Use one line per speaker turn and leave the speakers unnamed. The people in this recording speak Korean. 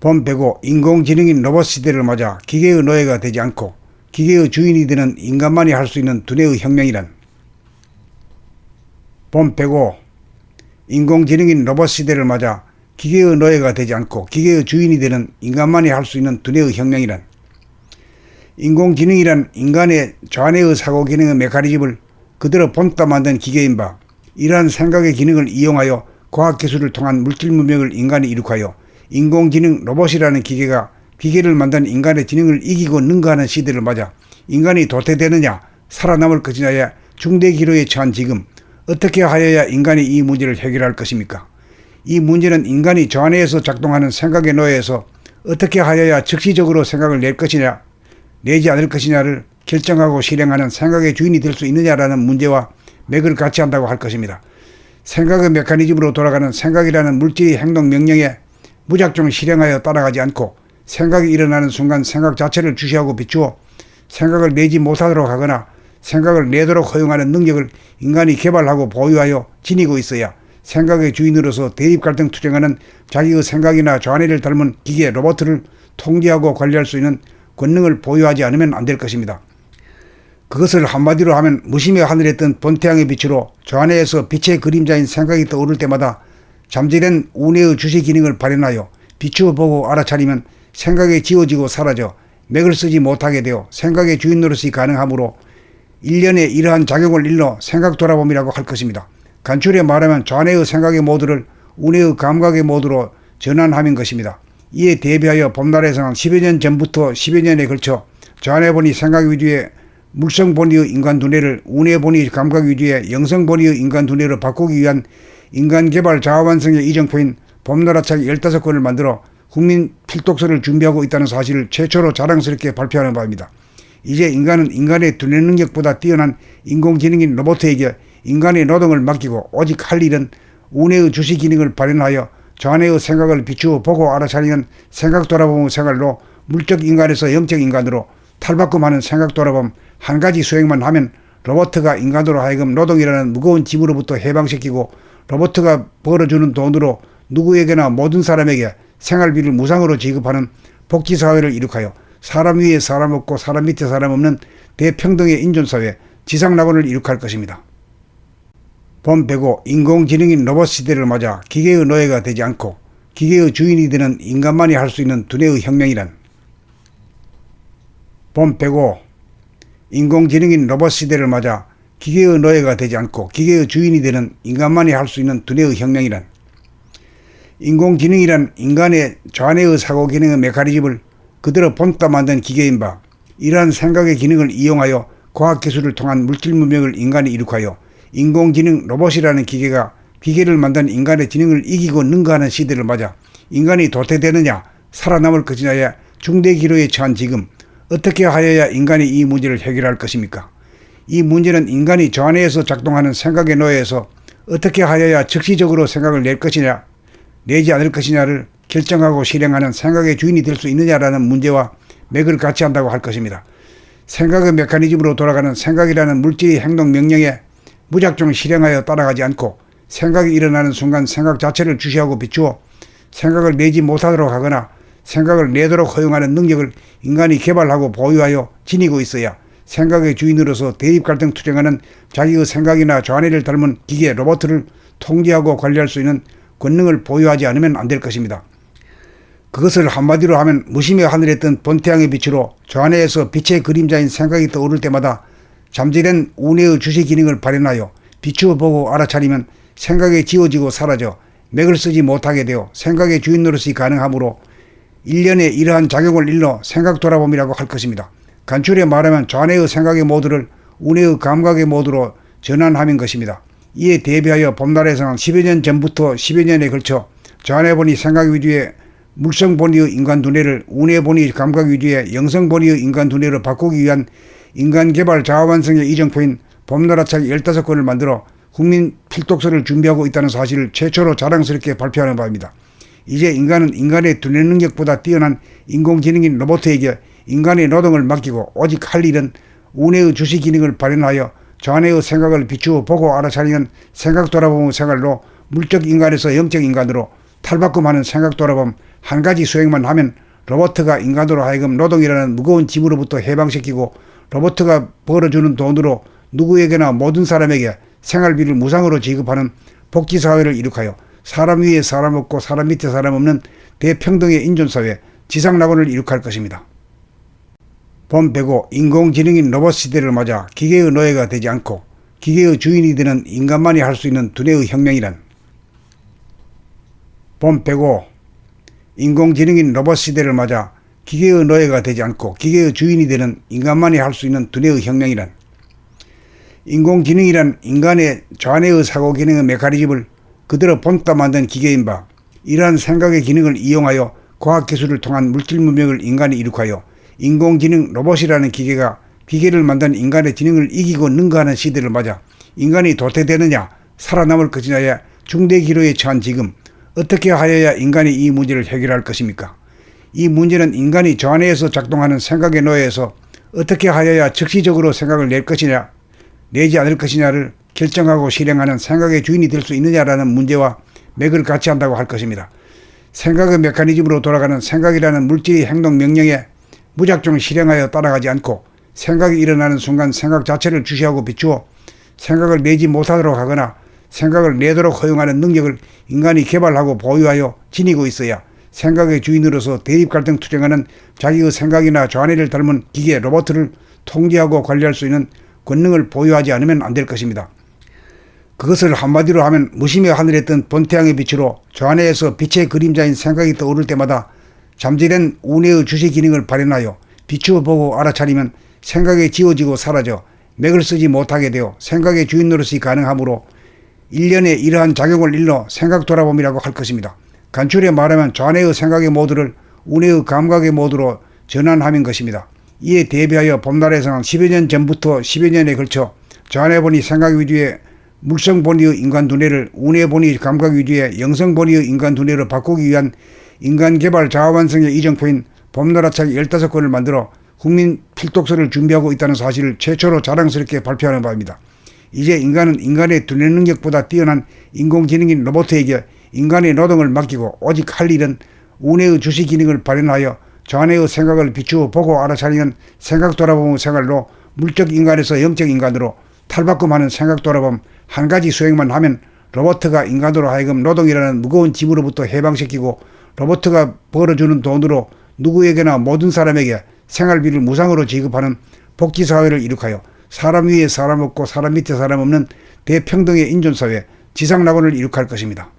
본 배고 인공지능인 로봇 시대를 맞아 기계의 노예가 되지 않고 기계의 주인이 되는 인간만이 할 수 있는 두뇌의 혁명이란. 본 배고 인공지능인 로봇 시대를 맞아 기계의 노예가 되지 않고 기계의 주인이 되는 인간만이 할 수 있는 두뇌의 혁명이란. 인공지능이란 인간의 좌뇌의 사고 기능의 메커니즘을 그대로 본따 만든 기계인 바, 이러한 생각의 기능을 이용하여 과학기술을 통한 물질 문명을 인간이 이룩하여 인공지능 로봇이라는 기계가 기계를 만든 인간의 지능을 이기고 능가하는 시대를 맞아 인간이 도태되느냐 살아남을 것이냐의 중대 기로에 처한 지금, 어떻게 하여야 인간이 이 문제를 해결할 것입니까? 이 문제는 인간이 좌뇌에서 작동하는 생각의 노예에서 어떻게 하여야 즉시적으로 생각을 낼 것이냐 내지 않을 것이냐를 결정하고 실행하는 생각의 주인이 될 수 있느냐라는 문제와 맥을 같이 한다고 할 것입니다. 생각의 메커니즘으로 돌아가는 생각이라는 물질의 행동 명령에 무작정 실행하여 따라가지 않고 생각이 일어나는 순간 생각 자체를 주시하고 비추어 생각을 내지 못하도록 하거나 생각을 내도록 허용하는 능력을 인간이 개발하고 보유하여 지니고 있어야 생각의 주인으로서 대립 갈등 투쟁하는 자기의 생각이나 좌뇌를 닮은 기계 로봇을 통제하고 관리할 수 있는 권능을 보유하지 않으면 안 될 것입니다. 그것을 한마디로 하면 무심히 하늘에 뜬 본태양의 빛으로 좌뇌에서 빛의 그림자인 생각이 떠오를 때마다 잠재된 우뇌의 주시 기능을 발현하여 비추어 보고 알아차리면 생각이 지워지고 사라져 맥을 쓰지 못하게 되어 생각의 주인 노릇이 가능하므로 일련의 이러한 작용을 일러 생각 돌아봄이라고 할 것입니다. 간추려 말하면 좌뇌의 생각의 모드를 우뇌의 감각의 모드로 전환하는 것입니다. 이에 대비하여 봄날에서는 10여 년 전부터 10여 년에 걸쳐 좌뇌 본위 생각 위주의 물성 본위의 인간 두뇌를 우뇌 본위 감각 위주의 영성 본위의 인간 두뇌로 바꾸기 위한 인간 개발 자아 완성의 이정표인 봄나라책 15권을 만들어 국민 필독서를 준비하고 있다는 사실을 최초로 자랑스럽게 발표하는 바입니다. 이제 인간은 인간의 두뇌 능력보다 뛰어난 인공지능인 로봇에게 인간의 노동을 맡기고 오직 할 일은 우뇌의 주시 기능을 발현하여 좌뇌의 생각을 비추어 보고 알아차리는 생각 돌아봄 생활로 물적 인간에서 영적 인간으로 탈바꿈하는 생각 돌아봄 한 가지 수행만 하면 로봇가 인간으로 하여금 노동이라는 무거운 짐으로부터 해방시키고 로봇가 벌어주는 돈으로 누구에게나 모든 사람에게 생활비를 무상으로 지급하는 복지사회를 이룩하여 사람 위에 사람 없고 사람 밑에 사람 없는 대평등의 인존사회 지상낙원을 이룩할 것입니다. 본 배고 인공지능인 로봇 시대를 맞아 기계의 노예가 되지 않고 기계의 주인이 되는 인간만이 할 수 있는 두뇌의 혁명이란. 본 배고 인공지능인 로봇 시대를 맞아 기계의 노예가 되지 않고 기계의 주인이 되는 인간만이 할 수 있는 두뇌의 혁명이란. 인공지능이란 인간의 좌뇌의 사고 기능의 메커니즘을 그대로 본따 만든 기계인 바, 이러한 생각의 기능을 이용하여 과학기술을 통한 물질 문명을 인간이 이룩하여 인공지능 로봇이라는 기계가 기계를 만든 인간의 지능을 이기고 능가하는 시대를 맞아 인간이 도태되느냐 살아남을 것이냐의 중대 기로에 처한 지금, 어떻게 하여야 인간이 이 문제를 해결할 것입니까? 이 문제는 인간이 좌뇌에서 작동하는 생각의 노예에서 어떻게 하여야 즉시적으로 생각을 낼 것이냐 내지 않을 것이냐를 결정하고 실행하는 생각의 주인이 될 수 있느냐라는 문제와 맥을 같이 한다고 할 것입니다. 생각의 메커니즘으로 돌아가는 생각이라는 물질의 행동 명령에 무작정 실행하여 따라가지 않고 생각이 일어나는 순간 생각 자체를 주시하고 비추어 생각을 내지 못하도록 하거나 생각을 내도록 허용하는 능력을 인간이 개발하고 보유하여 지니고 있어야 생각의 주인으로서 대립 갈등 투쟁하는 자기의 생각이나 좌뇌를 닮은 기계 로봇을 통제하고 관리할 수 있는 권능을 보유하지 않으면 안 될 것입니다. 그것을 한마디로 하면 무심히 하늘에 뜬 본태양의 빛으로 좌뇌에서 빛의 그림자인 생각이 떠오를 때마다 잠재된 우뇌의 주시 기능을 발현하여 비추어 보고 알아차리면 생각이 지워지고 사라져 맥을 쓰지 못하게 되어 생각의 주인 노릇이 가능하므로 일련의 이러한 작용을 일러 생각 돌아봄이라고 할 것입니다. 간추려 말하면 좌뇌의 생각의 모드를 우뇌의 감각의 모드로 전환하는 것입니다. 이에 대비하여 봄날에서는 10여 년 전부터 10여 년에 걸쳐 좌뇌 본위 생각 위주의 물성 본위의 인간 두뇌를 우뇌 본위 감각 위주의 영성 본위의 인간 두뇌로 바꾸기 위한 인간 개발 자아 완성의 이정표인 봄나라책 15권을 만들어 국민 필독서를 준비하고 있다는 사실을 최초로 자랑스럽게 발표하는 바입니다. 이제 인간은 인간의 두뇌 능력보다 뛰어난 인공지능인 로봇에게 인간의 노동을 맡기고 오직 할 일은 우뇌의 주시 기능을 발현하여 좌뇌의 생각을 비추어 보고 알아차리는 생각 돌아보는 생활로 물적 인간에서 영적 인간으로 탈바꿈하는 생각 돌아봄 한 가지 수행만 하면 로봇가 인간으로 하여금 노동이라는 무거운 짐으로부터 해방시키고 로봇가 벌어주는 돈으로 누구에게나 모든 사람에게 생활비를 무상으로 지급하는 복지사회를 이룩하여 사람 위에 사람 없고 사람 밑에 사람 없는 대평등의 인존사회 지상낙원을 이룩할 것입니다. 본 105 인공지능인 로봇 시대를 맞아 기계의 노예가 되지 않고 기계의 주인이 되는 인간만이 할 수 있는 두뇌의 혁명이란. 본 105 인공지능인 로봇 시대를 맞아 기계의 노예가 되지 않고 기계의 주인이 되는 인간만이 할 수 있는 두뇌의 혁명이란. 인공지능이란 인간의 좌뇌의 사고 기능의 메커니즘을 그대로 본따 만든 기계인 바, 이러한 생각의 기능을 이용하여 과학기술을 통한 물질 문명을 인간이 이룩하여 인공지능 로봇이라는 기계가 기계를 만든 인간의 지능을 이기고 능가하는 시대를 맞아 인간이 도태되느냐 살아남을 것이냐의 중대기로에 처한 지금 어떻게 하여야 인간이 이 문제를 해결할 것입니까? 이 문제는 인간이 좌뇌에서 작동하는 생각의 노예에서 어떻게 하여야 즉시적으로 생각을 낼 것이냐 내지 않을 것이냐를 결정하고 실행하는 생각의 주인이 될 수 있느냐라는 문제와 맥을 같이 한다고 할 것입니다. 생각의 메커니즘으로 돌아가는 생각이라는 물질의 행동 명령에 무작정 실행하여 따라가지 않고 생각이 일어나는 순간 생각 자체를 주시하고 비추어 생각을 내지 못하도록 하거나 생각을 내도록 허용하는 능력을 인간이 개발하고 보유하여 지니고 있어야 생각의 주인으로서 대립 갈등 투쟁하는 자기의 생각이나 좌뇌를 닮은 기계 로봇을 통제하고 관리할 수 있는 권능을 보유하지 않으면 안 될 것입니다. 그것을 한마디로 하면 무심히 하늘에 뜬 본태양의 빛으로 좌뇌에서 빛의 그림자인 생각이 떠오를 때마다 잠재된 우뇌의 주시 기능을 발현하여 비추어 보고 알아차리면 생각이 지워지고 사라져 맥을 쓰지 못하게 되어 생각의 주인 노릇이 가능하므로 일련의 이러한 작용을 일러 생각 돌아봄이라고 할 것입니다. 간추려 말하면 좌뇌의 생각의 모드를 우뇌의 감각의 모드로 전환하는 것입니다. 이에 대비하여 봄날에서는 10여 년 전부터 10여 년에 걸쳐 좌뇌본이 생각 위주의 물성본위의 인간 두뇌를 우뇌본위 감각 위주의 영성본위의 인간 두뇌로 바꾸기 위한 인간개발 자아완성의 이정표인 봄나라책 15권을 만들어 국민 필독서를 준비하고 있다는 사실을 최초로 자랑스럽게 발표하는 바입니다. 이제 인간은 인간의 두뇌 능력보다 뛰어난 인공지능인 로봇에게 인간의 노동을 맡기고 오직 할 일은 우뇌의 주시 기능을 발현하여 좌뇌의 생각을 비추어 보고 알아차리는 생각 돌아봄의 생활로 물적 인간에서 영적 인간으로 탈바꿈하는 생각 돌아봄 한 가지 수행만 하면 로봇가 인간으로 하여금 노동이라는 무거운 짐으로부터 해방시키고 로봇가 벌어주는 돈으로 누구에게나 모든 사람에게 생활비를 무상으로 지급하는 복지사회를 이룩하여 사람 위에 사람 없고 사람 밑에 사람 없는 대평등의 인존사회 지상낙원을 이룩할 것입니다.